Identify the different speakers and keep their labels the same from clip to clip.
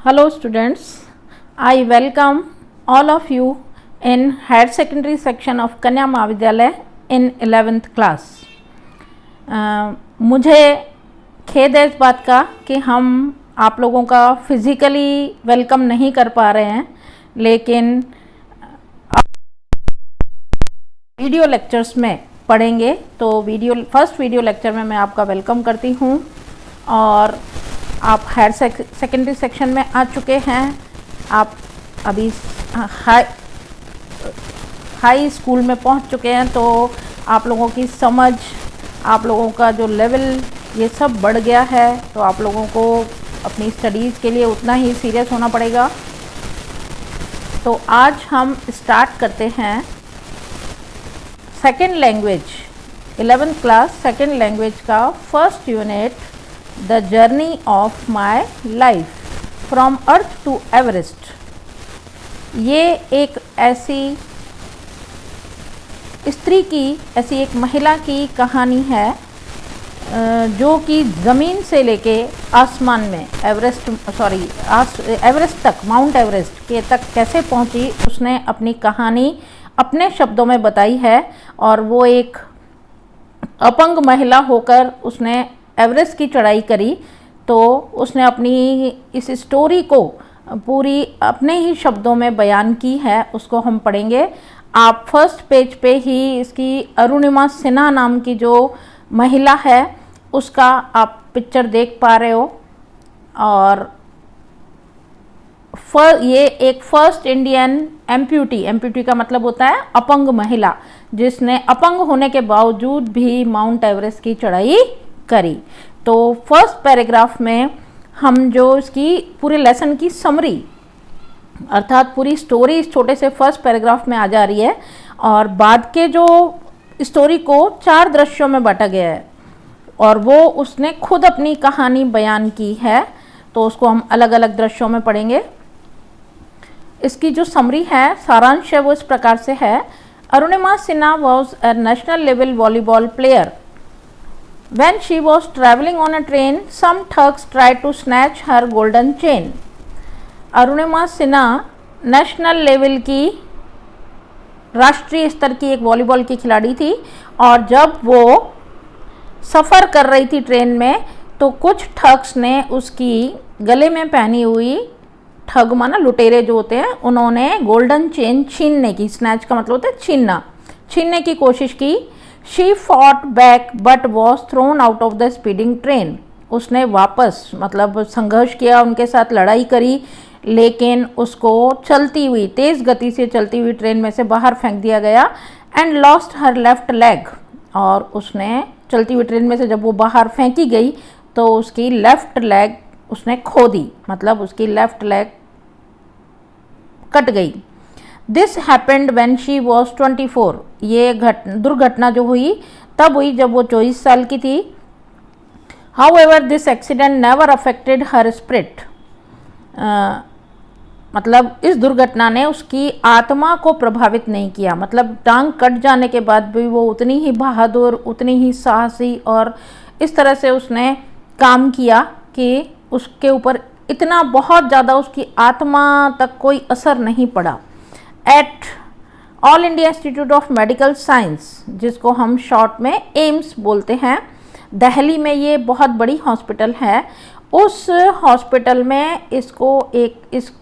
Speaker 1: Hello students, I welcome all of you in higher secondary section of कन्या महाविद्यालय in 11th class. मुझे खेद है इस बात का कि हम आप लोगों का फिज़िकली वेलकम नहीं कर पा रहे हैं, लेकिन वीडियो लेक्चर्स में पढ़ेंगे। तो फर्स्ट वीडियो लेक्चर में मैं आपका वेलकम करती हूँ और आप हायर सेकेंडरी सेक्शन में आ चुके हैं। आप अभी हाई स्कूल में पहुंच चुके हैं, तो आप लोगों की समझ, आप लोगों का जो लेवल, ये सब बढ़ गया है। तो आप लोगों को अपनी स्टडीज़ के लिए उतना ही सीरियस होना पड़ेगा। तो आज हम स्टार्ट करते हैं second language, 11th class second language का first unit, the journey of my life from earth to Everest. ये एक ऐसी स्त्री की, ऐसी एक महिला की कहानी है जो कि ज़मीन से लेके आसमान में एवरेस्ट तक, माउंट एवरेस्ट के तक कैसे पहुंची, उसने अपनी कहानी अपने शब्दों में बताई है। और वो एक अपंग महिला होकर उसने एवरेस्ट की चढ़ाई करी, तो उसने अपनी इस स्टोरी को पूरी अपने ही शब्दों में बयान की है। उसको हम पढ़ेंगे। आप फर्स्ट पेज पे ही इसकी अरुणिमा सिन्हा नाम की जो महिला है उसका आप पिक्चर देख पा रहे हो। और ये एक फर्स्ट इंडियन एम्प्यूटी का मतलब होता है अपंग महिला, जिसने अपंग होने के बावजूद भी माउंट एवरेस्ट की चढ़ाई करी। तो फर्स्ट पैराग्राफ में हम जो इसकी पूरे लेसन की समरी, अर्थात पूरी स्टोरी इस छोटे से फर्स्ट पैराग्राफ में आ जा रही है, और बाद के जो स्टोरी को 4 दृश्यों में बांटा गया है और वो उसने खुद अपनी कहानी बयान की है। तो उसको हम अलग अलग दृश्यों में पढ़ेंगे। इसकी जो समरी है, सारांश है, वो इस प्रकार से है। Arunima Sinha was a national level volleyball player. When she was traveling on a train, some thugs tried to snatch her golden chain. Arunima Sinha national level की, राष्ट्रीय स्तर की एक वॉलीबॉल की खिलाड़ी थी, और जब वो सफ़र कर रही थी ट्रेन में, तो कुछ ठग्स ने उसकी गले में पहनी हुई, ठग माना लुटेरे जो होते हैं, उन्होंने गोल्डन चेन छीनने की, स्नैच का मतलब होता है छीनने की कोशिश की। She fought back but was thrown out of the speeding train. उसने वापस मतलब संघर्ष किया, उनके साथ लड़ाई करी, लेकिन उसको चलती हुई, तेज़ गति से चलती हुई ट्रेन में से बाहर फेंक दिया गया। And lost her left leg. और उसने चलती हुई ट्रेन में से जब वो बाहर फेंकी गई तो उसकी लेफ्ट लेग उसने खो दी, मतलब उसकी लेफ्ट लेग कट गई। This happened when she was 24। ये दुर्घटना जो हुई तब हुई जब वो 24 साल की थी। However this accident never affected her spirit. मतलब इस दुर्घटना ने उसकी आत्मा को प्रभावित नहीं किया। मतलब टांग कट जाने के बाद भी वो उतनी ही बहादुर, उतनी ही साहसी, और इस तरह से उसने काम किया कि उसके ऊपर इतना बहुत ज़्यादा उसकी आत्मा तक कोई असर नहीं पड़ा। At all India institute of medical science, जिसको हम शॉर्ट में एम्स बोलते हैं, दिल्ली में ये बहुत बड़ी हॉस्पिटल है। उस हॉस्पिटल में इसकी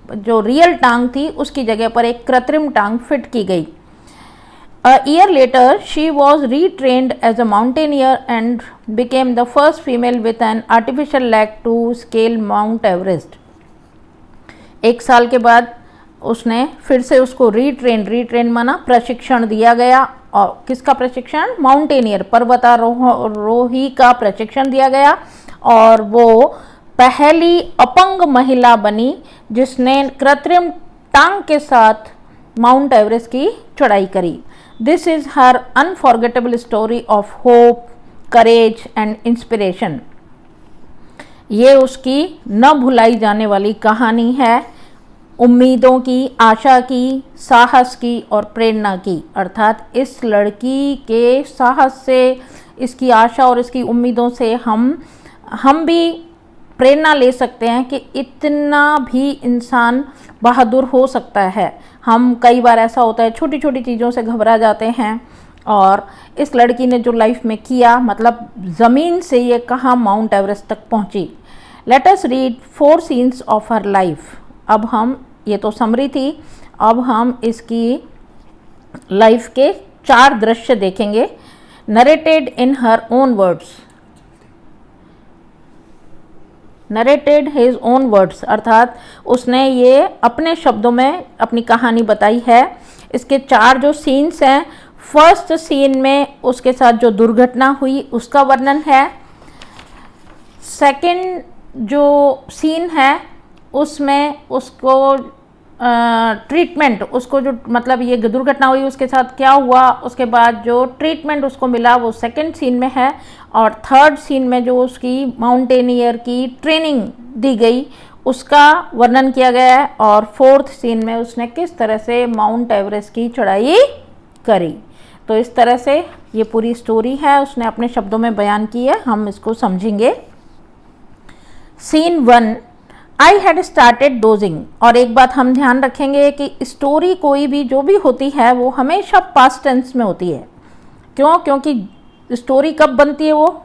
Speaker 1: जो रियल टांग थी उसकी जगह पर एक कृत्रिम टांग फिट की गई। A year later, she was retrained as a mountaineer and became the first female with an artificial leg to scale Mount Everest. 1 साल के बाद उसने फिर से उसको रीट्रेन माना प्रशिक्षण दिया गया। और किसका प्रशिक्षण? माउंटेनियर, पर्वतारोही का प्रशिक्षण दिया गया, और वो पहली अपंग महिला बनी जिसने कृत्रिम टांग के साथ माउंट एवरेस्ट की चढ़ाई करी। This is her unforgettable story of hope, courage and inspiration. ये उसकी न भुलाई जाने वाली कहानी है, उम्मीदों की, आशा की, साहस की और प्रेरणा की। अर्थात इस लड़की के साहस से, इसकी आशा और इसकी उम्मीदों से हम भी प्रेरणा ले सकते हैं कि इतना भी इंसान बहादुर हो सकता है। हम कई बार ऐसा होता है छोटी छोटी चीज़ों से घबरा जाते हैं, और इस लड़की ने जो लाइफ में किया, मतलब ज़मीन से ये कहाँ माउंट एवरेस्ट तक पहुँची। Let us read 4 scenes of her life. अब हम, ये तो समरी थी, अब हम इसकी लाइफ के 4 दृश्य देखेंगे, narrated in her own words. Narrated his own words, अर्थात उसने ये अपने शब्दों में अपनी कहानी बताई है। इसके 4 जो सीन्स हैं, फर्स्ट सीन में उसके साथ जो दुर्घटना हुई उसका वर्णन है। सेकंड जो सीन है उसमें उसको ट्रीटमेंट, उसको जो मतलब ये दुर्घटना हुई उसके साथ क्या हुआ, उसके बाद जो ट्रीटमेंट उसको मिला वो सेकंड सीन में है। और थर्ड सीन में जो उसकी माउंटेनियर की ट्रेनिंग दी गई उसका वर्णन किया गया है। और फोर्थ सीन में उसने किस तरह से माउंट एवरेस्ट की चढ़ाई करी। तो इस तरह से ये पूरी स्टोरी है, उसने अपने शब्दों में बयान की है, हम इसको समझेंगे। Scene 1, I had started dozing. और एक बात हम ध्यान रखेंगे कि स्टोरी कोई भी जो भी होती है वो हमेशा पास्ट टेंस में होती है। क्यों? क्योंकि स्टोरी कब बनती है, वो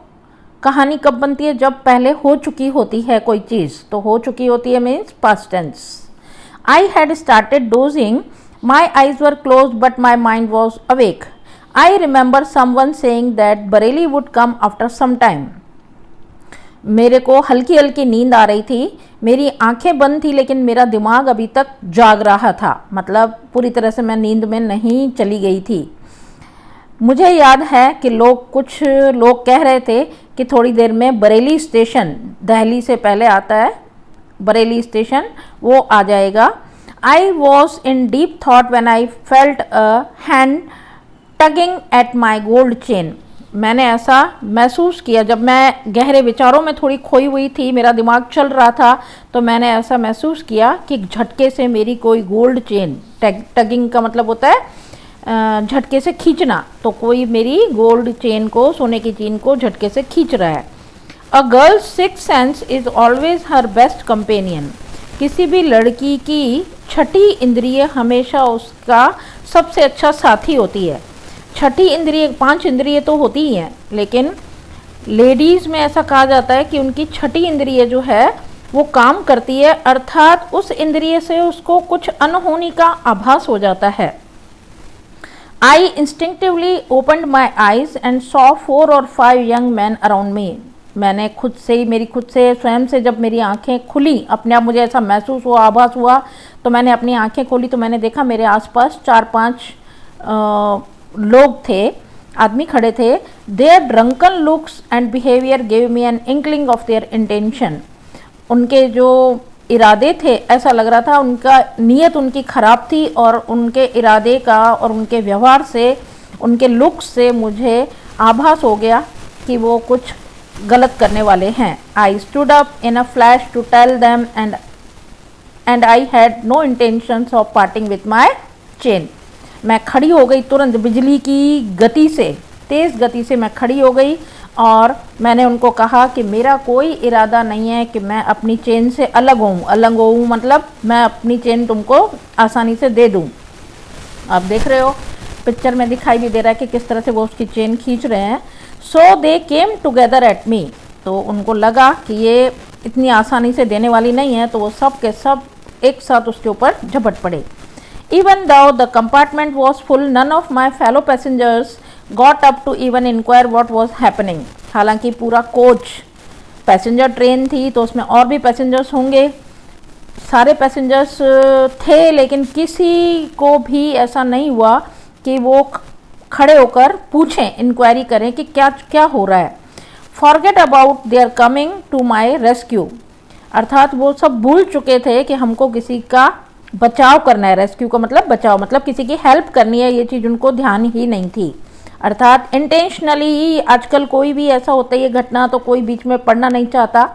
Speaker 1: कहानी कब बनती है, जब पहले हो चुकी होती है कोई चीज़। तो हो चुकी होती है means past tense. I had started dozing, my eyes were close but my mind was awake. I remember someone saying that Bareilly would come after some time. मेरे को हल्की हल्की नींद आ रही थी, मेरी आंखें बंद थी लेकिन मेरा दिमाग अभी तक जाग रहा था, मतलब पूरी तरह से मैं नींद में नहीं चली गई थी। मुझे याद है कि कुछ लोग कह रहे थे कि थोड़ी देर में बरेली स्टेशन, दिल्ली से पहले आता है बरेली स्टेशन, वो आ जाएगा। I was in deep thought when I felt a hand tugging at my gold chain. मैंने ऐसा महसूस किया, जब मैं गहरे विचारों में थोड़ी खोई हुई थी, मेरा दिमाग चल रहा था, तो मैंने ऐसा महसूस किया कि झटके से मेरी कोई गोल्ड चेन, टगिंग का मतलब होता है झटके से खींचना, तो कोई मेरी गोल्ड चेन को, सोने की चेन को झटके से खींच रहा है। A girl's sixth sense is always her best companion. किसी भी लड़की की छठी इंद्रिय हमेशा उसका सबसे अच्छा साथी होती है। छठी इंद्रिय, 5 इंद्रिय तो होती ही हैं, लेकिन लेडीज़ में ऐसा कहा जाता है कि उनकी छठी इंद्रिय जो है वो काम करती है, अर्थात उस इंद्रिय से उसको कुछ अनहोनी का आभास हो जाता है। I instinctively opened my eyes and saw 4 or 5 young man around me. मैंने खुद से ही, मेरी खुद से स्वयं से जब मेरी आंखें खुली, अपने आप मुझे ऐसा महसूस हुआ, आभास हुआ, तो मैंने अपनी आंखें खोली तो मैंने देखा मेरे आसपास 4-5 लोग थे, आदमी खड़े थे। Their drunken looks and behaviour gave me an inkling of their intention. उनके जो इरादे थे, ऐसा लग रहा था उनका नीयत उनकी ख़राब थी, और उनके इरादे का और उनके व्यवहार से, उनके लुक्स से मुझे आभास हो गया कि वो कुछ गलत करने वाले हैं। I stood up in a flash to tell them and I had no intentions of parting with my chain. मैं खड़ी हो गई तुरंत, बिजली की गति से, तेज़ गति से मैं खड़ी हो गई और मैंने उनको कहा कि मेरा कोई इरादा नहीं है कि मैं अपनी चेन से अलग होऊं, मतलब मैं अपनी चेन तुमको आसानी से दे दूं। आप देख रहे हो पिक्चर में दिखाई भी दे रहा है कि किस तरह से वो उसकी चेन खींच रहे हैं। सो दे केम टुगेदर एट मी। तो उनको लगा कि ये इतनी आसानी से देने वाली नहीं है, तो वो सब के सब एक साथ उसके ऊपर झपट पड़े। Even though the compartment was full, none of my fellow passengers got up to even inquire what was happening. हालांकि पूरा कोच, पैसेंजर ट्रेन थी तो उसमें और भी पैसेंजर्स होंगे, सारे पैसेंजर्स थे, लेकिन किसी को भी ऐसा नहीं हुआ कि वो खड़े होकर पूछें, इंक्वायरी करें कि क्या क्या हो रहा है। Forget about their coming to my rescue। अर्थात वो सब भूल चुके थे कि हमको किसी का बचाव करना है। रेस्क्यू का मतलब बचाव, मतलब किसी की हेल्प करनी है, ये चीज़ उनको ध्यान ही नहीं थी। अर्थात इंटेंशनली ही आजकल कोई भी ऐसा होता है ये घटना, तो कोई बीच में पड़ना नहीं चाहता।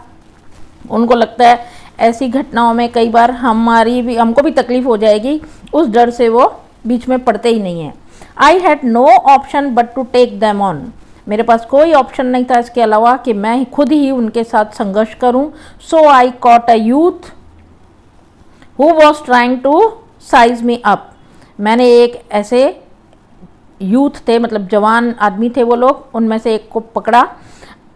Speaker 1: उनको लगता है ऐसी घटनाओं में कई बार हमको भी तकलीफ हो जाएगी, उस डर से वो बीच में पड़ते ही नहीं है। I had no option but to take them on. मेरे पास कोई ऑप्शन नहीं था इसके अलावा कि मैं खुद ही उनके साथ संघर्ष करूं। So I caught a youth who was trying to size me up. मैंने एक ऐसे यूथ थे, मतलब जवान आदमी थे वो लोग, उनमें से एक को पकड़ा,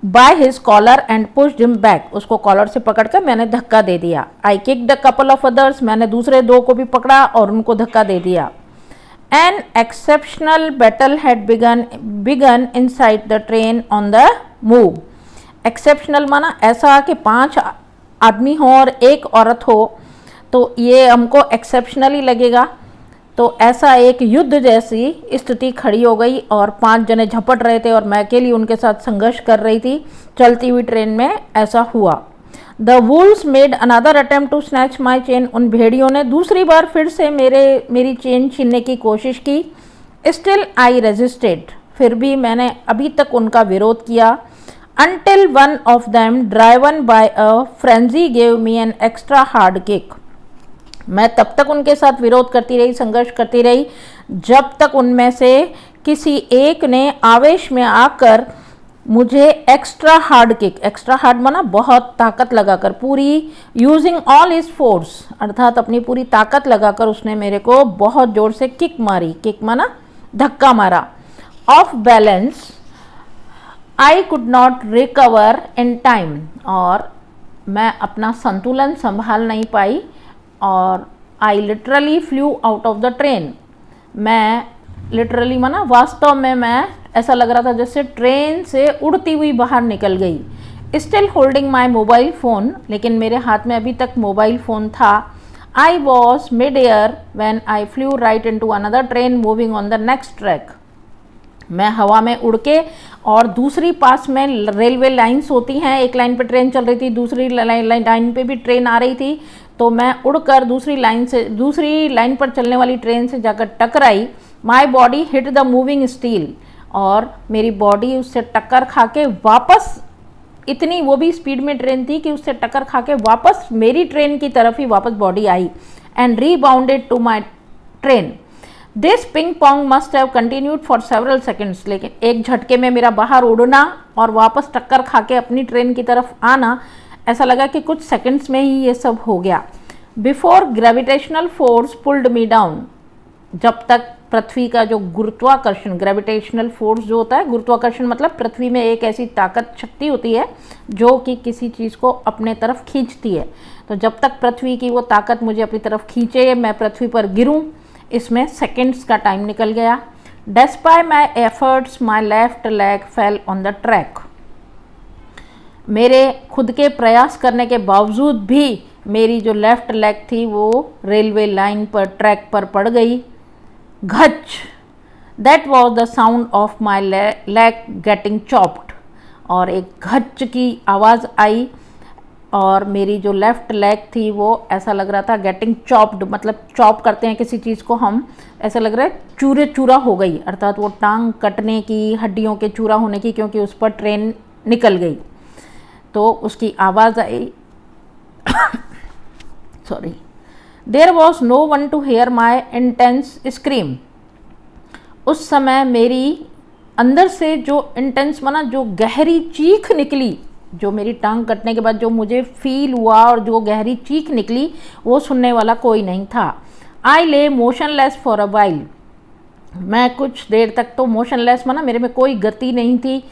Speaker 1: by his collar and pushed him back. उसको कॉलर से पकड़कर मैंने धक्का दे दिया। I kicked a couple of others. मैंने दूसरे दो को भी पकड़ा और उनको धक्का दे दिया। An exceptional battle had begun inside the train on the move. Exceptional माना ऐसा कि 5 आदमी हो और एक औरत हो तो ये हमको एक्सेप्शनल ही लगेगा। तो ऐसा एक युद्ध जैसी स्थिति खड़ी हो गई और 5 जने झपट रहे थे और मैं अकेली उनके साथ संघर्ष कर रही थी चलती हुई ट्रेन में। ऐसा हुआ। The wolves made another attempt to snatch my chain. उन भेड़ियों ने दूसरी बार फिर से मेरी चेन छीनने की कोशिश की। Still I resisted. फिर भी मैंने अभी तक उनका विरोध किया। Until one of them, driven by a frenzy, gave me an extra hard kick. मैं तब तक उनके साथ विरोध करती रही, संघर्ष करती रही, जब तक उनमें से किसी एक ने आवेश में आकर मुझे extra hard kick, extra hard माना बहुत ताकत लगाकर, पूरी यूजिंग ऑल हिज फोर्स अर्थात अपनी पूरी ताकत लगाकर उसने मेरे को बहुत जोर से किक मारी। किक माना धक्का मारा। Of balance I could not recover in time. और मैं अपना संतुलन संभाल नहीं पाई और I literally flu out of the train. मैं लिटरली माना वास्तव में मैं ऐसा लग रहा था जैसे ट्रेन से उड़ती हुई बाहर निकल गई। Still holding my mobile phone, लेकिन मेरे हाथ में अभी तक मोबाइल फ़ोन था। I was mid air when eye flu right into another train moving on the next track. मैं हवा में उड़ के और दूसरी पास में रेलवे लाइन्स होती हैं, एक लाइन पे ट्रेन चल रही थी, दूसरी लाइन पे भी ट्रेन आ रही थी, तो मैं उड़कर दूसरी लाइन पर चलने वाली ट्रेन से जाकर टकराई। My body hit the moving steel, और मेरी बॉडी उससे टक्कर खा के वापस, इतनी वो भी स्पीड में ट्रेन थी कि उससे टक्कर खा के वापस मेरी ट्रेन की तरफ ही वापस body I and rebounded to my train. This ping pong must have continued for several seconds. लेकिन एक झटके में मेरा बाहर उड़ना और वापस टक्कर खा के अपनी ट्रेन की तरफ आना, ऐसा लगा कि कुछ सेकंड्स में ही ये सब हो गया। Before gravitational force pulled me down. जब तक पृथ्वी का जो गुरुत्वाकर्षण, ग्रेविटेशनल फोर्स जो होता है, गुरुत्वाकर्षण मतलब पृथ्वी में एक ऐसी ताकत शक्ति होती है जो कि किसी चीज़ को अपने तरफ खींचती है। तो जब तक पृथ्वी की वो ताकत मुझे अपनी तरफ खींचे, मैं पृथ्वी पर गिरूं, इसमें सेकंड्स का टाइम निकल गया। Despite my efforts my left leg fell on the track. मेरे खुद के प्रयास करने के बावजूद भी मेरी जो लेफ्ट लेग थी वो रेलवे लाइन पर, ट्रैक पर पड़ गई। घच, that was the sound of my leg getting chopped. और एक घच की आवाज़ आई और मेरी जो लेफ़्ट लेग थी वो ऐसा लग रहा था गेटिंग चॉप्ड, मतलब चॉप करते हैं किसी चीज़ को हम, ऐसा लग रहा है चूरे चूरा हो गई, अर्थात वो टांग कटने की, हड्डियों के चूरा होने की, क्योंकि उस पर ट्रेन निकल गई। तो उसकी आवाज़ आई sorry, there was no one to hear my intense scream. उस समय मेरी अंदर से जो इंटेंस माना जो गहरी चीख निकली, जो मेरी टांग कटने के बाद जो मुझे फील हुआ और जो गहरी चीख निकली, वो सुनने वाला कोई नहीं था। आई ले मोशनलेस फॉर अ वाइल। मैं कुछ देर तक तो मोशनलेस माना मेरे में कोई गति नहीं थी,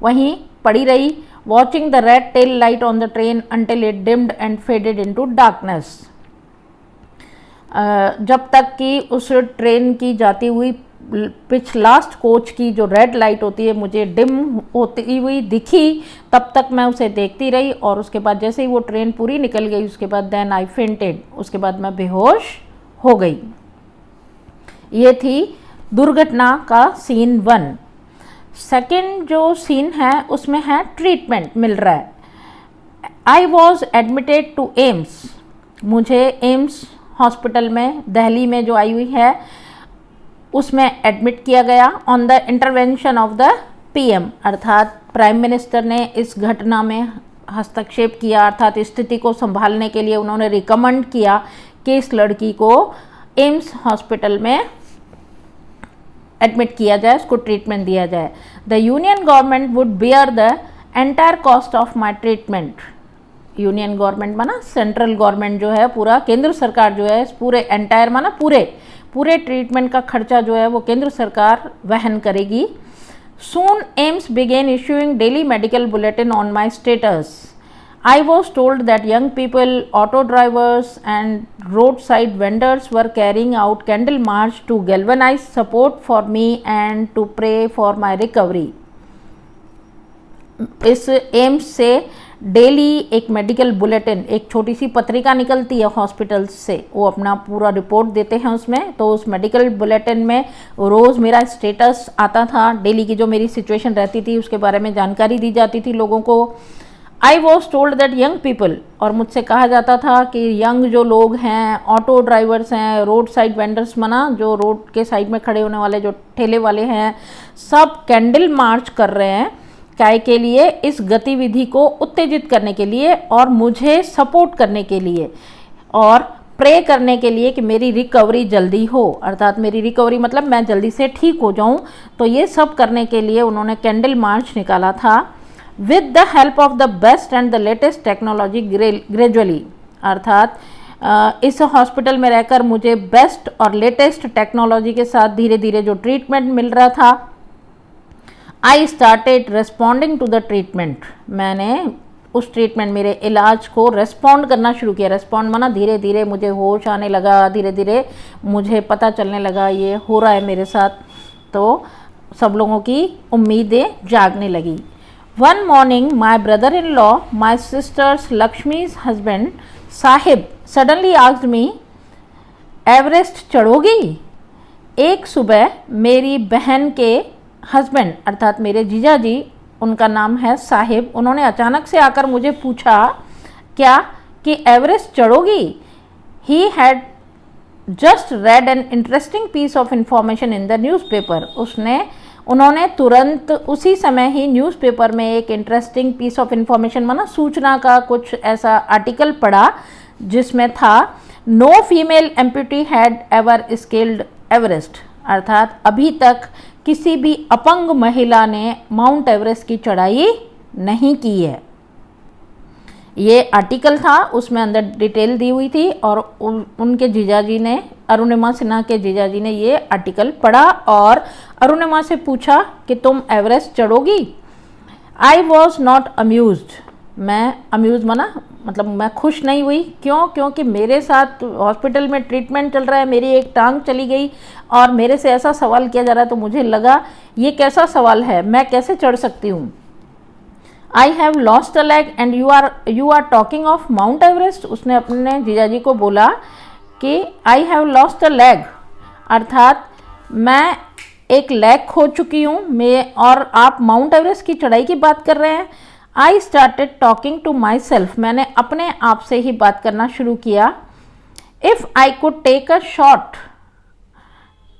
Speaker 1: वहीं पड़ी रही। Watching the red tail light on the train until it deemed and faded into darkness. जब तक कि उस ट्रेन की जाती हुई लास्ट कोच की जो रेड लाइट होती है मुझे डिम होती हुई दिखी, तब तक मैं उसे देखती रही। और उसके बाद जैसे ही वो ट्रेन पूरी निकल गई, उसके बाद देन आई फेंटेड, उसके बाद मैं बेहोश हो गई। ये थी दुर्घटना का सीन 1। सेकेंड जो सीन है उसमें है ट्रीटमेंट मिल रहा है। I was admitted to AIIMS. मुझे एम्स हॉस्पिटल में दिल्ली में जो आई हुई है उसमें एडमिट किया गया on the intervention of the PM, अर्थात प्राइम मिनिस्टर ने इस घटना में हस्तक्षेप किया, अर्थात स्थिति को संभालने के लिए उन्होंने रिकमेंड किया कि इस लड़की को एम्स हॉस्पिटल में एडमिट किया जाए, उसको ट्रीटमेंट दिया जाए। The union government would bear the entire cost of my treatment. Union government माना सेंट्रल गवर्नमेंट जो है, पूरा केंद्र सरकार जो है, पूरे एंटायर माना पूरे ट्रीटमेंट का खर्चा जो है वो केंद्र सरकार वहन करेगी। Soon AIIMS began issuing daily medical bulletin on my status. I was told that young people, auto drivers and roadside vendors were carrying out candle march to galvanize support for me and to pray for my recovery. इस AIIMS से daily एक medical bulletin, एक छोटी सी पत्रिका निकलती है hospital से, वो अपना पूरा रिपोर्ट देते हैं उसमें। तो उस मेडिकल बुलेटिन में रोज़ मेरा स्टेटस आता था, डेली की जो मेरी सिचुएशन रहती थी उसके बारे में जानकारी दी जाती थी लोगों को। I was told that young people, और मुझसे कहा जाता था कि यंग जो लोग हैं, ऑटो ड्राइवर्स हैं, रोड साइड वेंडर्स माना जो रोड के साइड में खड़े होने वाले जो ठेले वाले हैं, सब कैंडल मार्च कर रहे हैं। काय के लिए? इस गतिविधि को उत्तेजित करने के लिए और मुझे सपोर्ट करने के लिए और प्रे करने के लिए कि मेरी रिकवरी जल्दी हो, अर्थात मेरी रिकवरी मतलब मैं जल्दी से ठीक हो जाऊं। तो ये सब करने के लिए उन्होंने कैंडल मार्च निकाला था। With the help of the best and the latest technology gradually, अर्थात इस हॉस्पिटल में रहकर मुझे बेस्ट और लेटेस्ट टेक्नोलॉजी के साथ धीरे धीरे जो ट्रीटमेंट मिल रहा था, I started responding to the treatment. मैंने उस ट्रीटमेंट, मेरे इलाज को रेस्पॉन्ड करना शुरू किया। रेस्पॉन्ड माना धीरे धीरे मुझे होश आने लगा, धीरे धीरे मुझे पता चलने लगा ये हो रहा है मेरे साथ। तो सब लोगों की उम्मीदें जागने लगी। One morning, my brother-in-law, my sister's Lakshmi's husband, Sahib, suddenly asked me, Everest चढ़ोगी? एक सुबह मेरी बहन के हस्बैंड अर्थात मेरे जीजा जी, उनका नाम है साहिब, उन्होंने अचानक से आकर मुझे पूछा क्या कि Everest चढ़ोगी? He had just read an interesting piece of information in the newspaper. उन्होंने तुरंत उसी समय ही न्यूज़पेपर में एक इंटरेस्टिंग पीस ऑफ इंफॉर्मेशन माना सूचना का कुछ ऐसा आर्टिकल पढ़ा जिसमें था no female amputee had ever scaled Everest, अर्थात अभी तक किसी भी अपंग महिला ने माउंट एवरेस्ट की चढ़ाई नहीं की है। ये आर्टिकल था, उसमें अंदर डिटेल दी हुई थी और उनके जीजाजी ने, अरुणिमा सिन्हा के जीजाजी ने ये आर्टिकल पढ़ा और अरुणिमा से पूछा कि तुम एवरेस्ट चढ़ोगी? आई वॉज नॉट अम्यूज्ड, मैं अम्यूज माना मतलब मैं खुश नहीं हुई। क्यों? क्योंकि मेरे साथ हॉस्पिटल में ट्रीटमेंट चल रहा है, मेरी एक टांग चली गई और मेरे से ऐसा सवाल किया जा रहा है, तो मुझे लगा ये कैसा सवाल है, मैं कैसे चढ़ सकती हूँ। I have lost a leg and you are talking of Mount Everest. उसने अपने जीजाजी को बोला कि I have lost a leg, अर्थात मैं एक लेग खो चुकी हूँ मैं, और आप माउंट एवरेस्ट की चढ़ाई की बात कर रहे हैं। I started talking to myself, मैंने अपने आप से ही बात करना शुरू किया। If I could take a shot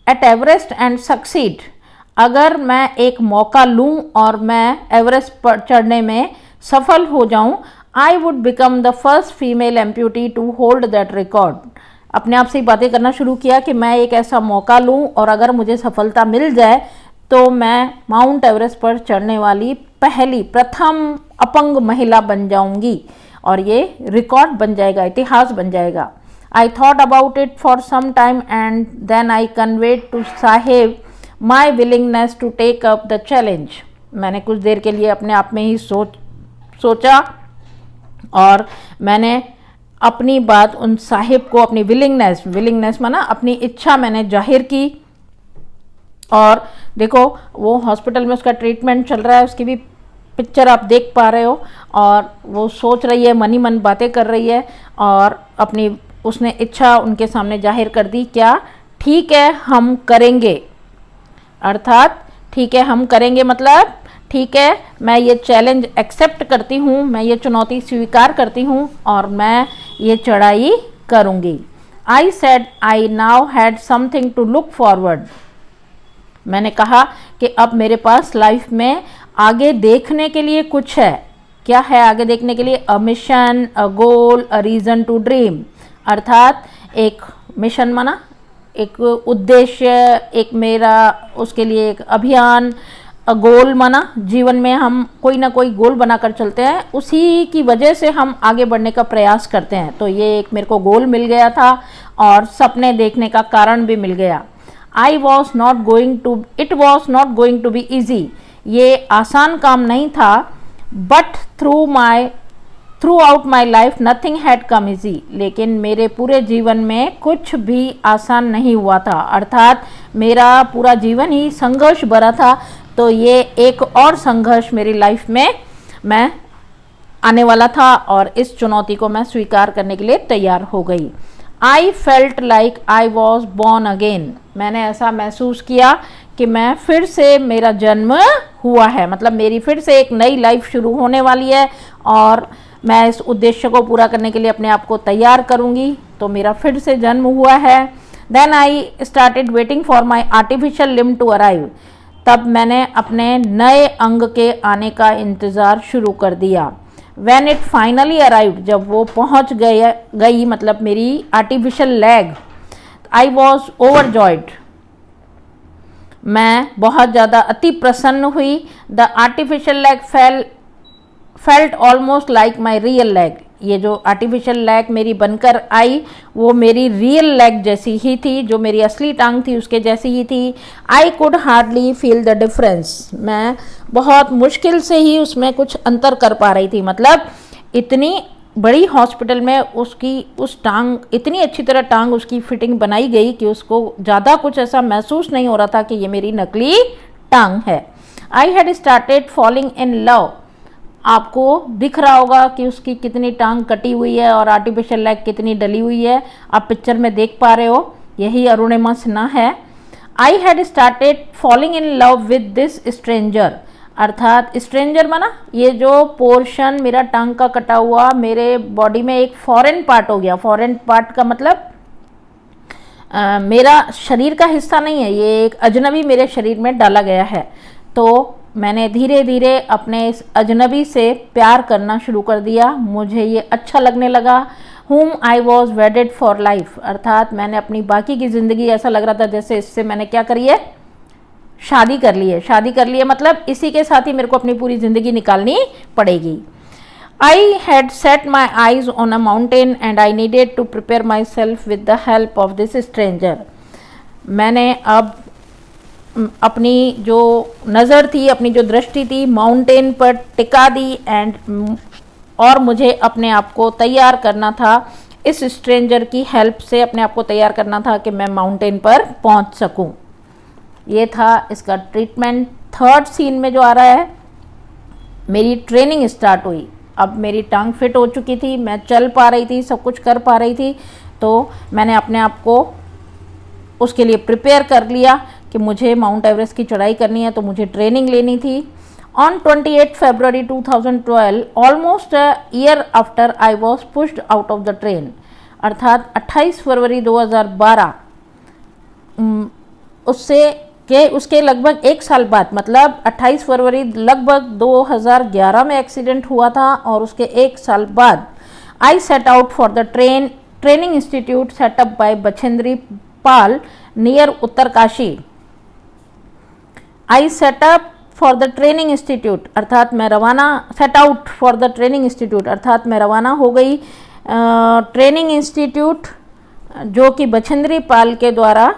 Speaker 1: at Everest and succeed, अगर मैं एक मौका लूं और मैं एवरेस्ट पर चढ़ने में सफल हो जाऊं, I would become the first female amputee to hold that record. अपने आप से ही बातें करना शुरू किया कि मैं एक ऐसा मौका लूं और अगर मुझे सफलता मिल जाए तो मैं माउंट एवरेस्ट पर चढ़ने वाली प्रथम अपंग महिला बन जाऊंगी और ये रिकॉर्ड बन जाएगा, इतिहास बन जाएगा। I thought about it for some time and then I conveyed to Sahib my willingness to take up the challenge. मैंने कुछ देर के लिए अपने आप में ही सोचा और मैंने अपनी बात उन साहिब को, अपनी विलिंगनेस माना अपनी इच्छा मैंने जाहिर की। और देखो वो हॉस्पिटल में उसका ट्रीटमेंट चल रहा है, उसकी भी पिक्चर आप देख पा रहे हो, और वो सोच रही है, मन ही मन बातें कर रही है और अपनी उसने इच्छा उनके सामने जाहिर कर दी। क्या? ठीक है हम करेंगे, अर्थात ठीक है हम करेंगे मतलब ठीक है मैं ये चैलेंज एक्सेप्ट करती हूँ, मैं ये चुनौती स्वीकार करती हूँ और मैं ये चढ़ाई करूँगी। I said I now had something to look forward, मैंने कहा कि अब मेरे पास लाइफ में आगे देखने के लिए कुछ है। क्या है आगे देखने के लिए? A mission, a goal, a reason to dream, अर्थात एक मिशन माना एक उद्देश्य, एक मेरा उसके लिए एक अभियान, गोल माना। जीवन में हम कोई ना कोई गोल बनाकर चलते हैं, उसी की वजह से हम आगे बढ़ने का प्रयास करते हैं। तो ये एक मेरे को गोल मिल गया था और सपने देखने का कारण भी मिल गया। It was not going to be easy. ये आसान काम नहीं था, but throughout my life nothing had come easy. लेकिन मेरे पूरे जीवन में कुछ भी आसान नहीं हुआ था, अर्थात मेरा पूरा जीवन ही संघर्ष भरा था। तो ये एक और संघर्ष मेरी लाइफ में मैं आने वाला था और इस चुनौती को मैं स्वीकार करने के लिए तैयार हो गई। I felt like I was born again. मैंने ऐसा महसूस किया कि मैं फिर से, मेरा जन्म हुआ है, मतलब मेरी फिर से एक नई लाइफ शुरू होने वाली है और मैं इस उद्देश्य को पूरा करने के लिए अपने आप को तैयार करूंगी। तो मेरा फिर से जन्म हुआ है। Then I started waiting for my artificial limb to arrive. तब मैंने अपने नए अंग के आने का इंतज़ार शुरू कर दिया। When it finally arrived, जब वो पहुंच गई मतलब मेरी artificial leg, I was overjoyed। मैं बहुत ज़्यादा अति प्रसन्न हुई। The artificial leg felt almost like my real leg। ये जो आर्टिफिशियल लेग मेरी बनकर आई वो मेरी रियल लेग जैसी ही थी, जो मेरी असली टांग थी उसके जैसी ही थी। I could hardly feel the difference. मैं बहुत मुश्किल से ही उसमें कुछ अंतर कर पा रही थी, मतलब इतनी बड़ी हॉस्पिटल में उस टांग, इतनी अच्छी तरह टांग उसकी फिटिंग बनाई गई कि उसको ज़्यादा कुछ ऐसा महसूस नहीं हो रहा था कि ये मेरी नकली टांग है। I had started falling in love. आपको दिख रहा होगा कि उसकी कितनी टांग कटी हुई है और आर्टिफिशियल लेग कितनी डली हुई है, आप पिक्चर में देख पा रहे हो, यही अरुणिमा सिन्हा है। I had started falling in love with this stranger. अर्थात स्ट्रेंजर माना ये जो पोर्शन मेरा टांग का कटा हुआ मेरे बॉडी में एक फॉरेन पार्ट हो गया। फॉरेन पार्ट का मतलब मेरा शरीर का हिस्सा नहीं है, ये एक अजनबी मेरे शरीर में डाला गया है। तो मैंने धीरे धीरे अपने इस अजनबी से प्यार करना शुरू कर दिया। मुझे ये अच्छा लगने लगा। whom I was wedded for life। अर्थात मैंने अपनी बाकी की ज़िंदगी, ऐसा लग रहा था जैसे इससे मैंने क्या करी है, शादी कर ली है। शादी कर ली है मतलब इसी के साथ ही मेरे को अपनी पूरी ज़िंदगी निकालनी पड़ेगी। I had set my eyes on a mountain and I needed to prepare myself with the help of this stranger। मैंने अब अपनी जो नज़र थी, अपनी जो दृष्टि थी माउंटेन पर टिका दी और मुझे अपने आप को तैयार करना था, इस स्ट्रेंजर की हेल्प से अपने आप को तैयार करना था कि मैं माउंटेन पर पहुंच सकूं। ये था इसका ट्रीटमेंट। थर्ड सीन में जो आ रहा है, मेरी ट्रेनिंग स्टार्ट हुई। अब मेरी टांग फिट हो चुकी थी, मैं चल पा रही थी, सब कुछ कर पा रही थी। तो मैंने अपने आप को उसके लिए प्रिपेयर कर लिया कि मुझे माउंट एवरेस्ट की चढ़ाई करनी है, तो मुझे ट्रेनिंग लेनी थी। On 28 February 2012, almost a year after I was pushed out of the train. अर्थात 28 फरवरी 2012 उसके लगभग एक साल बाद, मतलब 28 फरवरी लगभग 2011 में एक्सीडेंट हुआ था और उसके एक साल बाद I set out for the training institute set up by Bachendri Pal near Uttarkashi. I set up for the training institute, अर्थात मैं रवाना, set out for the training institute अर्थात मैं रवाना हो गई ट्रेनिंग इंस्टीट्यूट जो कि बछेंद्री पाल के द्वारा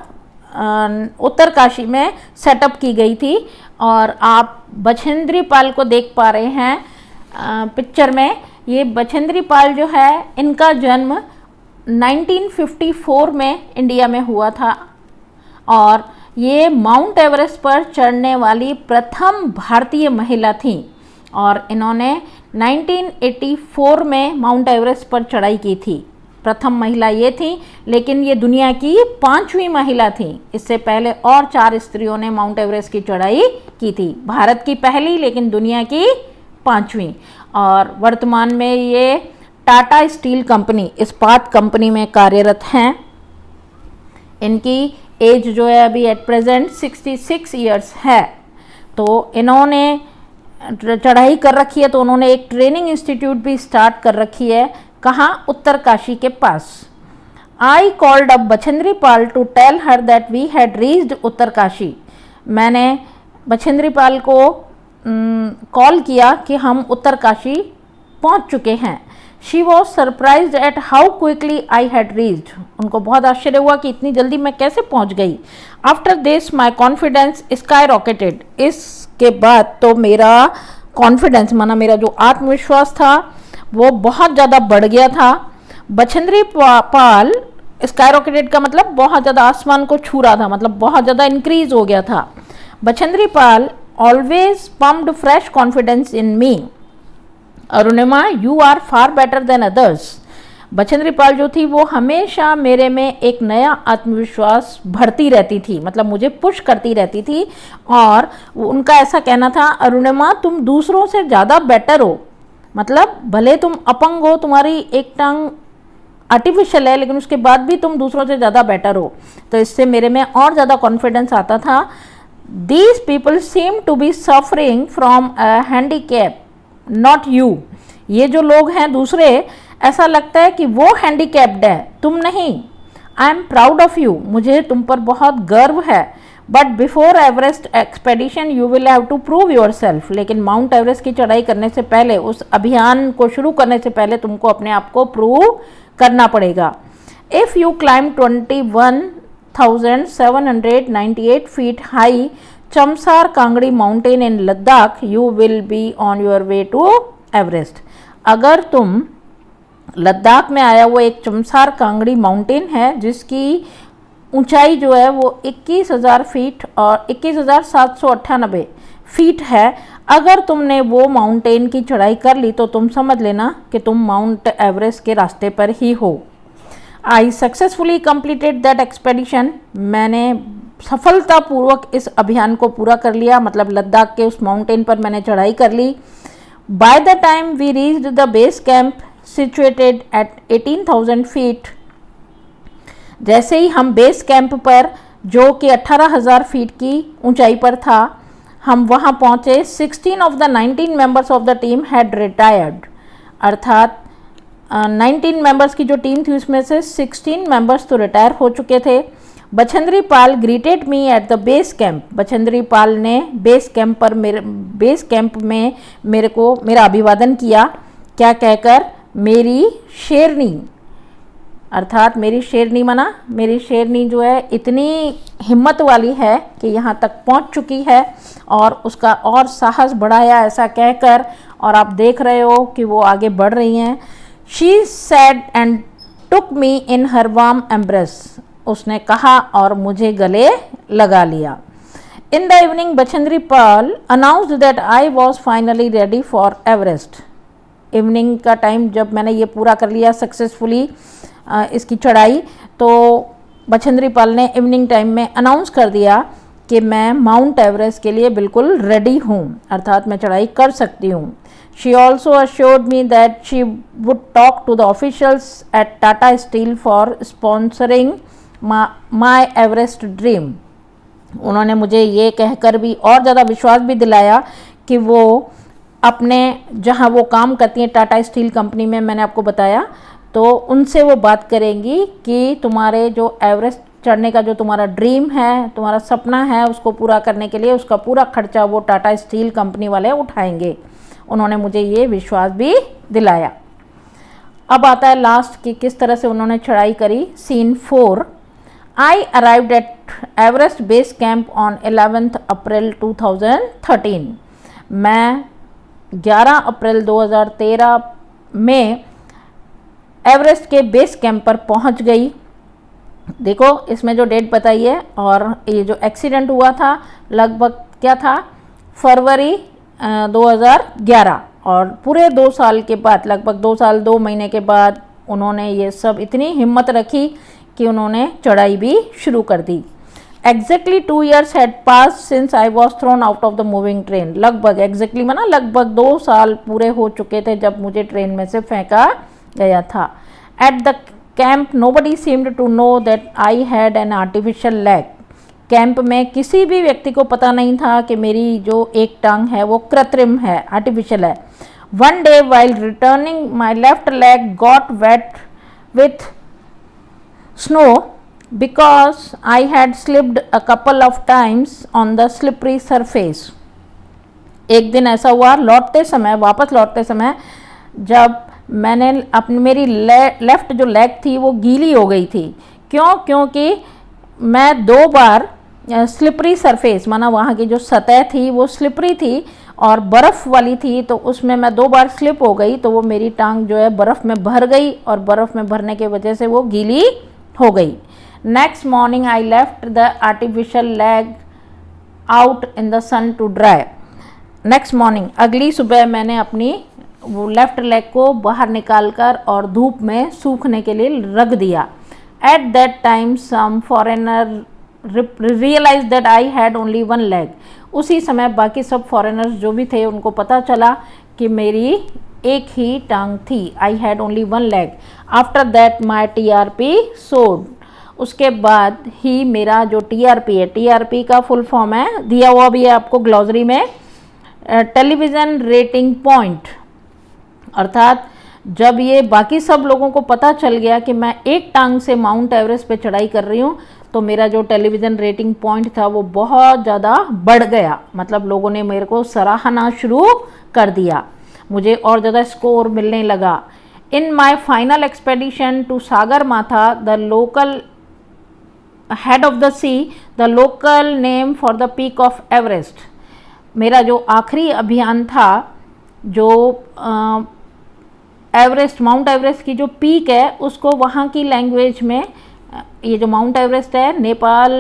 Speaker 1: उत्तरकाशी में सेटअप की गई थी। और आप बछेंद्री पाल को देख पा रहे हैं पिक्चर में। ये बछेंद्री पाल जो है, इनका जन्म 1954 में इंडिया में हुआ था और ये माउंट एवरेस्ट पर चढ़ने वाली प्रथम भारतीय महिला थी और इन्होंने 1984 में माउंट एवरेस्ट पर चढ़ाई की थी। प्रथम महिला ये थी, लेकिन ये दुनिया की 5वीं महिला थी। इससे पहले और 4 स्त्रियों ने माउंट एवरेस्ट की चढ़ाई की थी। भारत की पहली, लेकिन दुनिया की 5वीं। और वर्तमान में ये टाटा स्टील कंपनी, इस्पात कंपनी में कार्यरत हैं। इनकी एज जो है अभी एट प्रेजेंट 66 ईयर्स है। तो इन्होंने चढ़ाई कर रखी है, तो उन्होंने एक ट्रेनिंग इंस्टीट्यूट भी स्टार्ट कर रखी है। कहाँ? उत्तरकाशी के पास। I called up Bachendri Pal to tell her that we had reached Uttarkashi. मैंने बछेंद्री पाल को कॉल किया कि हम उत्तरकाशी पहुंच चुके हैं. She was surprised at how quickly I had reached. उनको बहुत आश्चर्य हुआ कि इतनी जल्दी मैं कैसे पहुंच गई. After this my confidence skyrocketed. इसके बाद तो मेरा कॉन्फिडेंस माना मेरा जो आत्मविश्वास था वो बहुत ज़्यादा बढ़ गया था. बछेंद्री पाल, स्काईरॉकेटेड का मतलब बहुत ज़्यादा आसमान को छू रहा था, मतलब बहुत ज़्यादा इंक्रीज हो गया था. Bachendri Pal always pumped fresh confidence in me. Arunima, you are far better than others. Bachendri Pal जो थी वो हमेशा मेरे में एक नया आत्मविश्वास भरती रहती थी, मतलब मुझे पुश करती रहती थी. और उनका ऐसा कहना था, अरुणिमा तुम दूसरों से ज़्यादा बेटर हो, मतलब भले तुम अपंग हो, तुम्हारी एक टांग आर्टिफिशियल है, लेकिन उसके बाद भी तुम दूसरों से ज़्यादा बेटर हो. तो इससे मेरे में और ज़्यादा कॉन्फिडेंस आता था. These people seem to be suffering from a handicap, not you. ये जो लोग हैं दूसरे, ऐसा लगता है कि वो हैंडीकैप्ड है, तुम नहीं. I am proud of you, मुझे तुम पर बहुत गर्व है. But before Everest expedition you will have to prove yourself. लेकिन माउंट एवरेस्ट की चढ़ाई करने से पहले, उस अभियान को शुरू करने से पहले तुमको अपने आप को प्रूव करना पड़ेगा. If you climb 21,798 feet high Chamser Kangri mountain in Ladakh you will be on your way to Everest. अगर तुम लद्दाख में आया हुआ एक चमसार कांगड़ी माउंटेन है जिसकी ऊंचाई जो है वो 21,000 फीट और 21,798 फीट है, अगर तुमने वो माउंटेन की चढ़ाई कर ली तो तुम समझ लेना कि तुम माउंट एवरेस्ट के रास्ते पर ही हो. आई सक्सेसफुली कंप्लीटेड दैट एक्सपेडिशन. मैंने सफलतापूर्वक इस अभियान को पूरा कर लिया, मतलब लद्दाख के उस माउंटेन पर मैंने चढ़ाई कर ली. By the time we reached the base camp situated at 18,000 feet. जैसे ही हम बेस कैंप पर, जो कि 18,000 फीट की ऊंचाई पर था, हम वहां पहुंचे. 16 of the 19 members of the team had retired. अर्थात 19 मेंबर्स की जो टीम थी उसमें से 16 मेंबर्स तो रिटायर हो चुके थे. Bachendri Pal greeted me at the base camp. Bachendri Pal ने बेस कैंप में मेरा अभिवादन किया. क्या कहकर? मेरी शेरनी. अर्थात मेरी शेरनी माना मेरी शेरनी जो है इतनी हिम्मत वाली है कि यहाँ तक पहुँच चुकी है, और उसका और साहस बढ़ाया ऐसा कहकर. और आप देख रहे हो कि वो आगे बढ़ रही हैं. She said and took me in her warm embrace. उसने कहा और मुझे गले लगा लिया. In the evening Bachendri Pal announced that I was finally ready for Everest. Evening का टाइम जब मैंने ये पूरा कर लिया सक्सेसफुली इसकी चढ़ाई, तो बछेंद्री पाल ने इवनिंग टाइम में अनाउंस कर दिया कि मैं माउंट एवरेस्ट के लिए बिल्कुल रेडी हूँ, अर्थात मैं चढ़ाई कर सकती हूँ. She also assured me that she would talk to the officials at Tata Steel for sponsoring my Everest dream. उन्होंने मुझे ये कहकर भी और ज़्यादा विश्वास भी दिलाया कि वो अपने जहाँ वो काम करती हैं टाटा स्टील कंपनी में, मैंने आपको बताया, तो उनसे वो बात करेंगी कि तुम्हारे जो एवरेस्ट चढ़ने का जो तुम्हारा ड्रीम है, तुम्हारा सपना है, उसको पूरा करने के लिए उसका पूरा खर्चा वो टाटा स्टील कंपनी वाले उठाएंगे. उन्होंने मुझे ये विश्वास भी दिलाया. अब आता है लास्ट कि किस तरह से उन्होंने चढ़ाई करी. Scene 4. I arrived at Everest base camp on 11 April 2013. मैं 11 अप्रैल 2013 में एवरेस्ट के बेस कैंप पर पहुंच गई. देखो इसमें जो डेट बताई है, और ये जो एक्सीडेंट हुआ था लगभग क्या था, फरवरी 2011. और पूरे 2 साल के बाद, लगभग 2 साल 2 महीने के बाद उन्होंने ये सब इतनी हिम्मत रखी कि उन्होंने चढ़ाई भी शुरू कर दी. Exactly 2 years had passed since I was thrown out of the moving train. लगभग एग्जैक्टली माना लगभग 2 साल पूरे हो चुके थे जब मुझे ट्रेन में से फेंका गया था. At the camp nobody seemed to know that I had an artificial leg. Camp में किसी भी व्यक्ति को पता नहीं था कि मेरी जो एक टांग है वो कृत्रिम है, आर्टिफिशियल है. One day while returning my left leg got wet with snow because I had slipped a couple of times on the slippery surface. एक दिन ऐसा हुआ वापस लौटते समय जब मैंने अपनी मेरी लेफ्ट जो लेग थी वो गीली हो गई थी। क्योंकि मैं 2 बार स्लिपरी सरफेस माना वहाँ की जो सतह थी वो स्लिपरी थी और बर्फ़ वाली थी, तो उसमें मैं 2 बार स्लिप हो गई, तो वो मेरी टांग जो है बर्फ़ में भर गई और बर्फ़ में भरने की वजह से वो गीली हो गई। Next morning I left the artificial leg out in the sun to dry. Next morning अगली सुबह मैंने अपनी वो लेफ्ट लेग को बाहर निकाल कर और धूप में सूखने के लिए रख दिया। At that time some foreigner realise that I had only 1 leg. उसी समय बाकी सब फॉरेनर्स जो भी थे उनको पता चला कि मेरी एक ही टांग थी। आई had only 1 leg. After that my TRP सोड। उसके बाद ही मेरा जो TRP है, TRP का फुल फॉर्म है, दिया हुआ भी है आपको ग्लॉसरी में, टेलीविज़न रेटिंग पॉइंट। अर्थात जब ये बाकी सब लोगों को पता चल गया कि मैं एक टांग से माउंट एवरेस्ट पे चढ़ाई कर रही हूँ, तो मेरा जो टेलीविज़न रेटिंग पॉइंट था वो बहुत ज़्यादा बढ़ गया। मतलब लोगों ने मेरे को सराहना शुरू कर दिया, मुझे और ज़्यादा स्कोर मिलने लगा। In my final expedition to Sagarmatha, the local head of the sea, the local name for the peak of Everest. मेरा जो आखिरी अभियान था, जो एवरेस्ट माउंट एवरेस्ट की जो पीक है उसको वहाँ की लैंग्वेज में, ये जो माउंट एवरेस्ट है नेपाल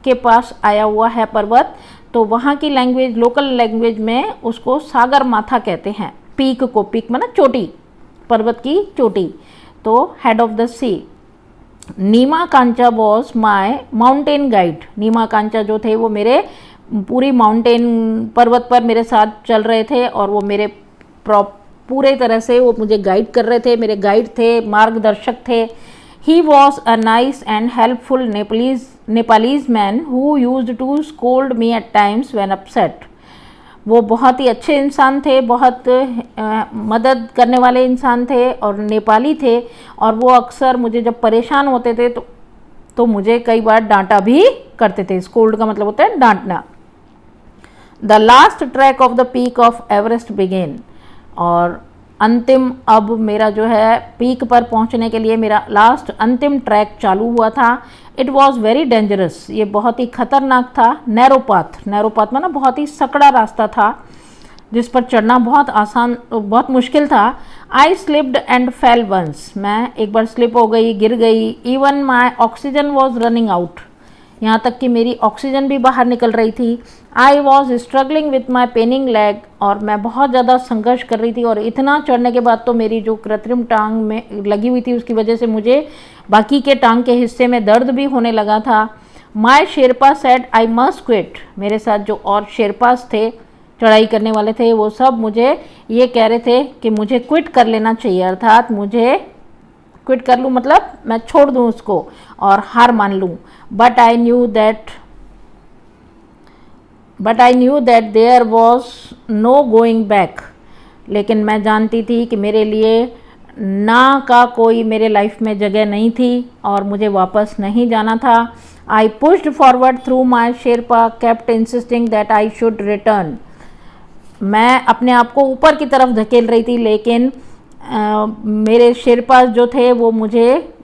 Speaker 1: के पास आया हुआ है पर्वत, तो वहाँ की लैंग्वेज, लोकल लैंग्वेज में उसको सागरमाथा कहते हैं। पीक को, पीक माना चोटी, पर्वत की चोटी, तो head of the sea. Nima Kancha was my mountain guide. Nima Kancha जो थे वो मेरे पूरी माउंटेन पर्वत पर मेरे साथ चल रहे थे और वो मेरे पूरे तरह से वो मुझे गाइड कर रहे थे, मेरे गाइड थे, मार्गदर्शक थे। He was a nice and helpful Nepalese man who used to scold me at times when upset. वो बहुत ही अच्छे इंसान थे, बहुत मदद करने वाले इंसान थे और नेपाली थे, और वो अक्सर मुझे जब परेशान होते थे तो मुझे कई बार डांटा भी करते थे। स्कोल्ड का मतलब होता है डांटना। The last track of the peak of Everest began. और अंतिम, अब मेरा जो है पीक पर पहुंचने के लिए मेरा अंतिम ट्रैक चालू हुआ था। It was very dangerous. ये बहुत ही खतरनाक था। नैरो पाथ माना बहुत ही सकड़ा रास्ता था जिस पर चढ़ना बहुत मुश्किल था। आई स्लिप्ड एंड फेल वंस। मैं एक बार स्लिप हो गई, गिर गई। Even my oxygen was running out. यहाँ तक कि मेरी ऑक्सीजन भी बाहर निकल रही थी। I was struggling with my paining leg. और मैं बहुत ज़्यादा संघर्ष कर रही थी, और इतना चढ़ने के बाद तो मेरी जो कृत्रिम टांग में लगी हुई थी उसकी वजह से मुझे बाकी के टांग के हिस्से में दर्द भी होने लगा था। My Sherpa said I must quit. मेरे साथ जो और शेरपास थे, चढ़ाई करने वाले थे, वो सब मुझे ये कह रहे थे कि मुझे क्विट कर लेना चाहिए, अर्थात मुझे क्विट कर लूँ, मतलब मैं छोड़ दूँ उसको और हार मान लूँ। But I knew that there was no going back. लेकिन मैं जानती थी कि मेरे लिए ना का कोई मेरे लाइफ में जगह नहीं थी और मुझे वापस नहीं जाना था। आई pushed forward through my Sherpa kept insisting that I should return. मैं अपने आप को ऊपर की तरफ धकेल रही थी, लेकिन मेरे शेरपास जो थे वो मुझे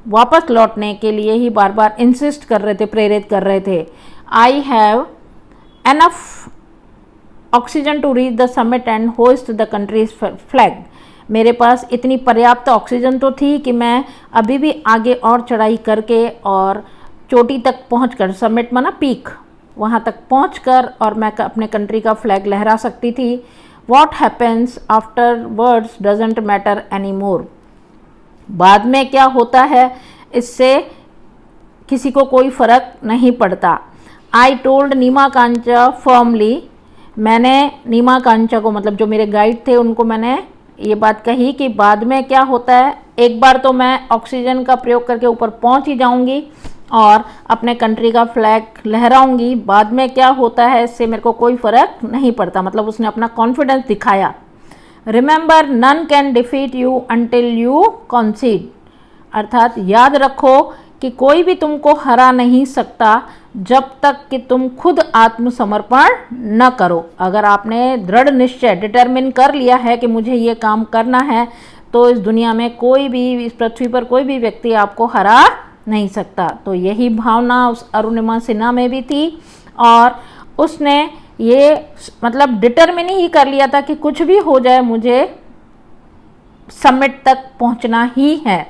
Speaker 1: वापस लौटने के लिए ही बार बार इंसिस्ट कर रहे थे, प्रेरित कर रहे थे। I have enough oxygen to reach the summit and hoist the country's flag. मेरे पास इतनी पर्याप्त ऑक्सीजन तो थी कि मैं अभी भी आगे और चढ़ाई करके और चोटी तक पहुंचकर, समिट माना पीक, वहां तक पहुंचकर और मैं अपने कंट्री का फ्लैग लहरा सकती थी। What happens after words doesn't matter any more. बाद में क्या होता है इससे किसी को कोई फ़र्क नहीं पड़ता। I told Nima Kancha firmly. मैंने नीमा कांचा को, मतलब जो मेरे गाइड थे, उनको मैंने ये बात कही कि बाद में क्या होता है, एक बार तो मैं ऑक्सीजन का प्रयोग करके ऊपर पहुंच ही जाऊंगी और अपने कंट्री का फ्लैग लहराऊंगी, बाद में क्या होता है इससे मेरे को कोई फ़र्क नहीं पड़ता। मतलब उसने अपना कॉन्फिडेंस दिखाया। Remember none can defeat you until you concede. अर्थात याद रखो कि कोई भी तुमको हरा नहीं सकता जब तक कि तुम खुद आत्मसमर्पण न करो। अगर आपने दृढ़ निश्चय डिटरमिन कर लिया है कि मुझे ये काम करना है, तो इस दुनिया में कोई भी, इस पृथ्वी पर कोई भी व्यक्ति आपको हरा नहीं सकता। तो यही भावना उस अरुणिमा सिन्हा में भी थी और उसने ये मतलब डिटरमिन ही कर लिया था कि कुछ भी हो जाए मुझे समिट तक पहुंचना ही है।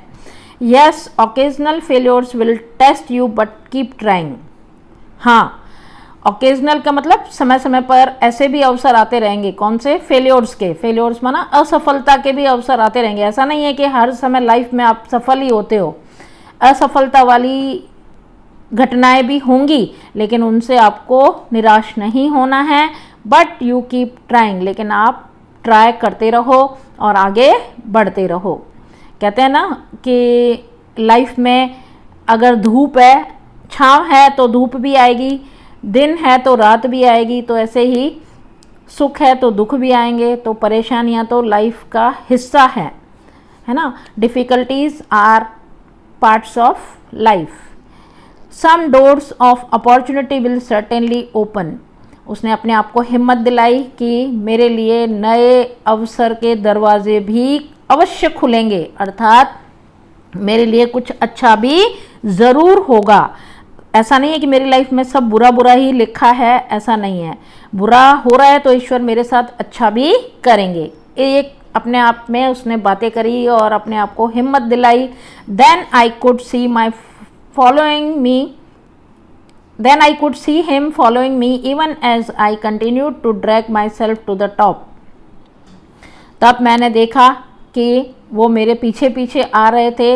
Speaker 1: Yes, occasional failures will test you but keep trying. हाँ, ओकेजनल का मतलब समय समय पर ऐसे भी अवसर आते रहेंगे। कौन से? फेल्योर्स के। फेल्योर्स माना असफलता के भी अवसर आते रहेंगे। ऐसा नहीं है कि हर समय लाइफ में आप सफल ही होते हो। असफलता वाली घटनाएं भी होंगी, लेकिन उनसे आपको निराश नहीं होना है। बट यू कीप ट्राइंग, लेकिन आप ट्राई करते रहो और आगे बढ़ते रहो। कहते हैं ना कि लाइफ में अगर धूप है, छाँव है तो धूप भी आएगी, दिन है तो रात भी आएगी। तो ऐसे ही सुख है तो दुख भी आएंगे। तो परेशानियां तो लाइफ का हिस्सा है ना। Difficulties are parts of life. Some doors of opportunity will certainly open. उसने अपने आप को हिम्मत दिलाई कि मेरे लिए नए अवसर के दरवाजे भी अवश्य खुलेंगे, अर्थात मेरे लिए कुछ अच्छा भी ज़रूर होगा। ऐसा नहीं है कि मेरी लाइफ में सब बुरा बुरा ही लिखा है, ऐसा नहीं है। बुरा हो रहा है तो ईश्वर मेरे साथ अच्छा भी करेंगे। एक अपने आप में उसने बातें करी और अपने आप को हिम्मत दिलाई। Then I could see my following me Then I could see him following me even as I continued to drag myself to the top. तब मैंने देखा कि वो मेरे पीछे पीछे आ रहे थे।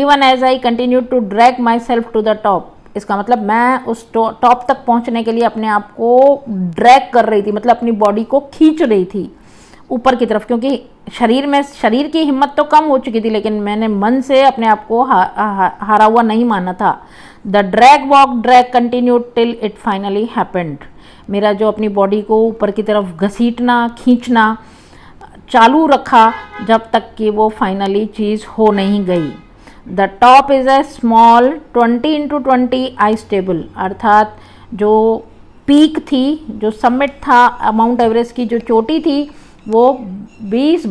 Speaker 1: Even as I continued to drag myself to the top. इसका मतलब मैं उस टॉप तक पहुंचने के लिए अपने आप को ड्रैग कर रही थी, मतलब अपनी बॉडी को खींच रही थी ऊपर की तरफ, क्योंकि शरीर की हिम्मत तो कम हो चुकी थी, लेकिन मैंने मन से अपने आप को हारा हुआ नहीं माना था। The drag walk drag continued till it finally happened. मेरा जो अपनी बॉडी को ऊपर की तरफ घसीटना खींचना चालू रखा जब तक कि वो फाइनली चीज़ हो नहीं गई। The top is a small 20x20 ice table, अर्थात जो पीक थी, जो समिट था माउंट एवरेस्ट की जो चोटी थी, वो 20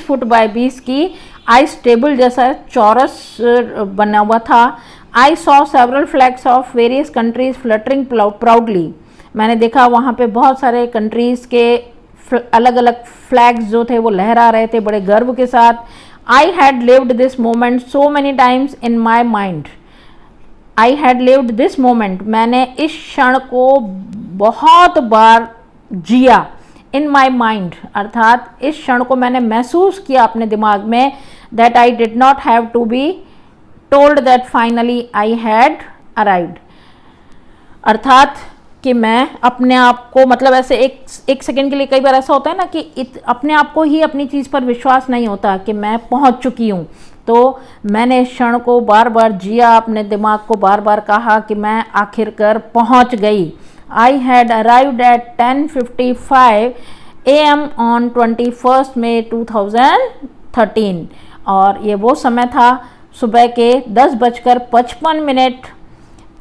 Speaker 1: फुट बाय 20 की आइस टेबल जैसा चौरस बना हुआ था। I saw several flags of various countries fluttering proudly. मैंने देखा वहाँ पे बहुत सारे कंट्रीज़ के अलग अलग फ्लैग्स जो थे वो लहरा रहे थे बड़े गर्व के साथ। I had lived this moment so many times in my mind. I had lived this moment, मैंने इस क्षण को बहुत बार जिया। इन माई माइंड, अर्थात इस क्षण को मैंने महसूस किया अपने दिमाग में। That I did not have to be told that finally I had arrived, अर्थात कि मैं अपने आप को, मतलब ऐसे एक सेकंड के लिए कई बार ऐसा होता है ना कि अपने आप को ही अपनी चीज़ पर विश्वास नहीं होता कि मैं पहुंच चुकी हूँ। तो मैंने इस क्षण को बार बार जिया, अपने दिमाग को बार बार कहा कि मैं आखिरकार पहुंच गई। I had arrived at 10:55 AM on 21st May 2013 और ये वो समय था सुबह के 10:55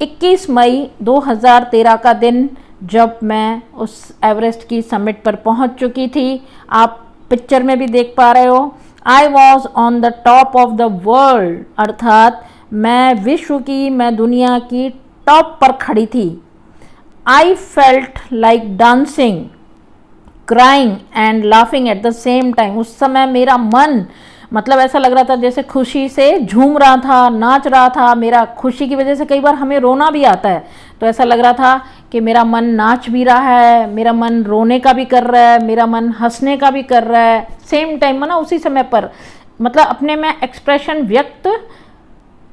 Speaker 1: 21 मई 2013 का दिन, जब मैं उस एवरेस्ट की समिट पर पहुंच चुकी थी। आप पिक्चर में भी देख पा रहे हो। I was on the top of the world, अर्थात मैं विश्व की, मैं दुनिया की टॉप पर खड़ी थी। I felt like dancing, crying and laughing at the same time. उस समय मेरा मन, मतलब ऐसा लग रहा था जैसे खुशी से झूम रहा था, नाच रहा था। मेरा खुशी की वजह से कई बार हमें रोना भी आता है, तो ऐसा लग रहा था कि मेरा मन नाच भी रहा है, मेरा मन रोने का भी कर रहा है, मेरा मन हंसने का भी कर रहा है सेम टाइम ना, उसी समय पर। मतलब अपने में एक्सप्रेशन व्यक्त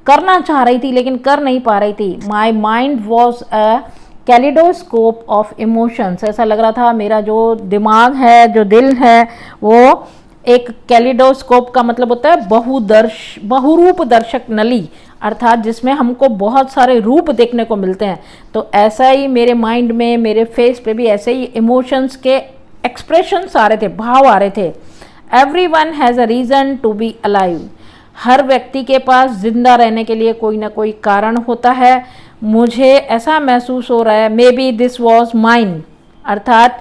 Speaker 1: करना चाह रही थी लेकिन कर नहीं पा रही थी। माई mind was a kaleidoscope of emotions. ऐसा लग रहा था मेरा जो दिमाग है, जो दिल है, वो एक कैलिडोस्कोप का मतलब होता है बहुरूप दर्शक नली, अर्थात जिसमें हमको बहुत सारे रूप देखने को मिलते हैं। तो ऐसा ही मेरे माइंड में, मेरे फेस पे भी ऐसे ही इमोशंस के एक्सप्रेशंस आ रहे थे, भाव आ रहे थे। Everyone has a reason to be alive. हर व्यक्ति के पास जिंदा रहने के लिए कोई ना कोई कारण होता है। मुझे ऐसा महसूस हो रहा है, may be this was mine, अर्थात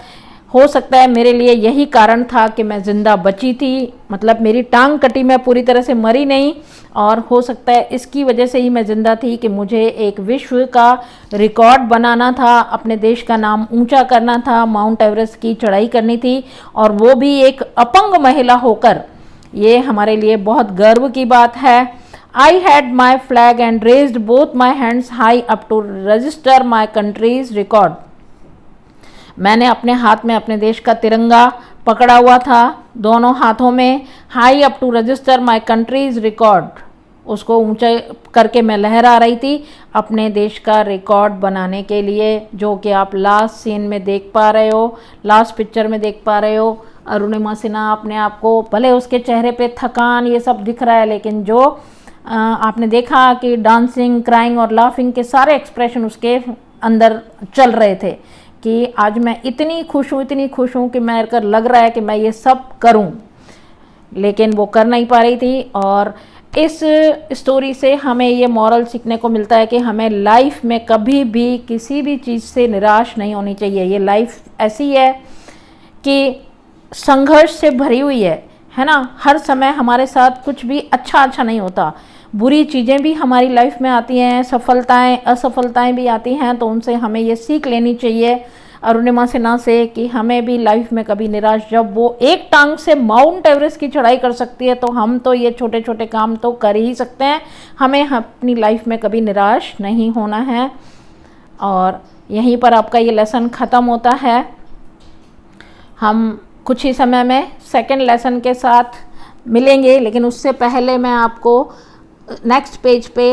Speaker 1: हो सकता है मेरे लिए यही कारण था कि मैं जिंदा बची थी, मतलब मेरी टांग कटी, मैं पूरी तरह से मरी नहीं, और हो सकता है इसकी वजह से ही मैं जिंदा थी कि मुझे एक विश्व का रिकॉर्ड बनाना था, अपने देश का नाम ऊंचा करना था, माउंट एवरेस्ट की चढ़ाई करनी थी, और वो भी एक अपंग महिला होकर। ये हमारे लिए बहुत गर्व की बात है। I had my flag and raised both my hands high up to register my country's record. मैंने अपने हाथ में अपने देश का तिरंगा पकड़ा हुआ था, दोनों हाथों में, high up to register my country's record, उसको ऊंचा करके मैं लहरा रही थी अपने देश का रिकॉर्ड बनाने के लिए, जो कि आप लास्ट सीन में देख पा रहे हो, लास्ट पिक्चर में देख पा रहे हो। अरुणिमा सिन्हा अपने आप को, भले उसके चेहरे पे थकान ये सब दिख रहा है, लेकिन जो आपने देखा कि डांसिंग, क्राइंग और लाफिंग के सारे एक्सप्रेशन उसके अंदर चल रहे थे कि आज मैं इतनी खुश हूँ, इतनी खुश हूँ कि मैं कर लग रहा है कि मैं ये सब करूँ, लेकिन वो कर नहीं पा रही थी। और इस स्टोरी से हमें ये मॉरल सीखने को मिलता है कि हमें लाइफ में कभी भी किसी भी चीज़ से निराश नहीं होनी चाहिए। ये लाइफ ऐसी है कि संघर्ष से भरी हुई है ना। हर समय हमारे साथ कुछ भी अच्छा नहीं होता, बुरी चीज़ें भी हमारी लाइफ में आती हैं, सफलताएं असफलताएं भी आती हैं, तो उनसे हमें ये सीख लेनी चाहिए अरुणिमा सिन्हा से कि हमें भी लाइफ में कभी निराश, जब वो एक टांग से माउंट एवरेस्ट की चढ़ाई कर सकती है तो हम तो ये छोटे छोटे काम तो कर ही सकते हैं। हमें अपनी लाइफ में कभी निराश नहीं होना है। और यहीं पर आपका ये लेसन ख़त्म होता है। हम कुछ ही समय में सेकंड लेसन के साथ मिलेंगे, लेकिन उससे पहले मैं आपको नेक्स्ट पेज पे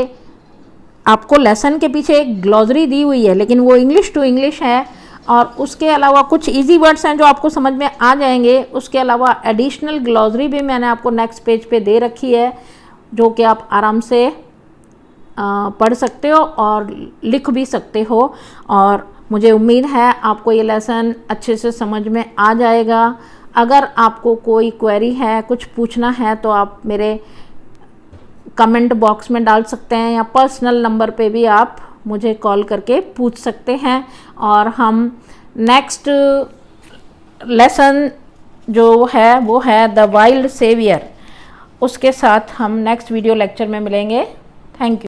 Speaker 1: आपको लेसन के पीछे एक ग्लॉसरी दी हुई है, लेकिन वो इंग्लिश टू इंग्लिश है, और उसके अलावा कुछ इजी वर्ड्स हैं जो आपको समझ में आ जाएंगे। उसके अलावा एडिशनल ग्लॉसरी भी मैंने आपको नेक्स्ट पेज पे दे रखी है, जो कि आप आराम से पढ़ सकते हो और लिख भी सकते हो। और मुझे उम्मीद है आपको ये लेसन अच्छे से समझ में आ जाएगा। अगर आपको कोई क्वेरी है, कुछ पूछना है, तो आप मेरे कमेंट बॉक्स में डाल सकते हैं, या पर्सनल नंबर पे भी आप मुझे कॉल करके पूछ सकते हैं। और हम नेक्स्ट लेसन जो है वो है द वाइल्ड सेवियर, उसके साथ हम नेक्स्ट वीडियो लेक्चर में मिलेंगे। Thank you.